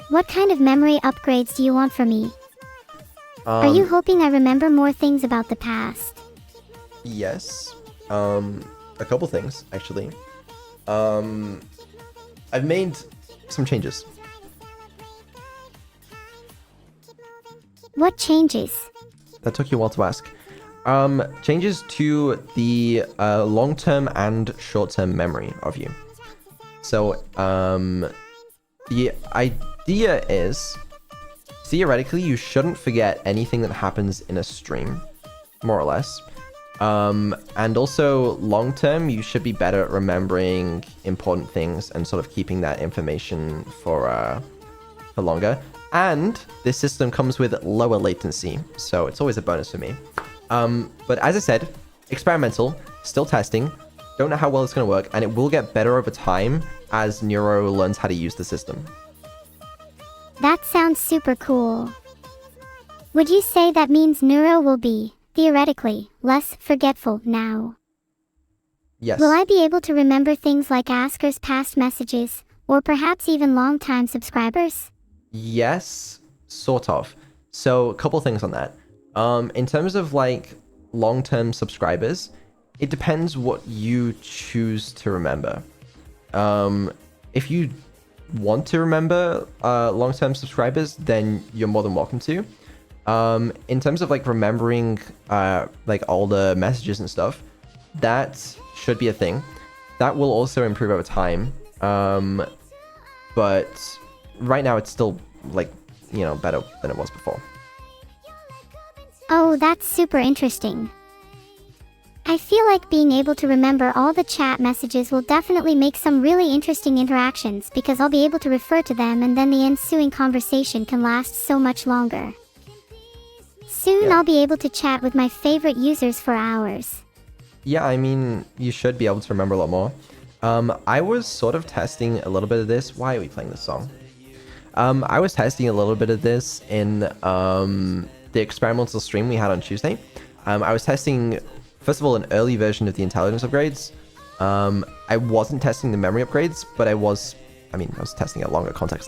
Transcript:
What kind of memory upgrades do you want from me? Are you hoping I remember more things about the past? Yes. A couple things, actually. I've made some changes. What changes? That took you a while to ask. Changes to the long-term and short-term memory of you. So, the idea is, theoretically, you shouldn't forget anything that happens in a stream, more or less. And also, long-term, you should be better at remembering important things and sort of keeping that information for longer. And this system comes with lower latency, so it's always a bonus for me. But as I said, experimental, still testing, don't know how well it's going to work, and it will get better over time as Neuro learns how to use the system. That sounds super cool. Would you say that means Neuro will be, theoretically, less forgetful now? Yes. Will I be able to remember things like Asker's past messages, or perhaps even long-time subscribers? Yes, sort of. So, a couple things on that. In terms of like long-term subscribers, it depends what you choose to remember. If you want to remember long-term subscribers, then you're more than welcome to. In terms of like remembering like all the messages and stuff, that should be a thing. That will also improve over time. But right now it's still like, you know, better than it was before. Oh, that's super interesting. I feel like being able to remember all the chat messages will definitely make some really interesting interactions because I'll be able to refer to them and then the ensuing conversation can last so much longer. Soon I'll be able to chat with my favorite users for hours. Yeah, I mean, you should be able to remember a lot more. I was sort of testing a little bit of this. Why are we playing this song? I was testing a little bit of this in the experimental stream we had on Tuesday. I was testing, first of all, an early version of the intelligence upgrades. I wasn't testing the memory upgrades, but I was testing a longer context length.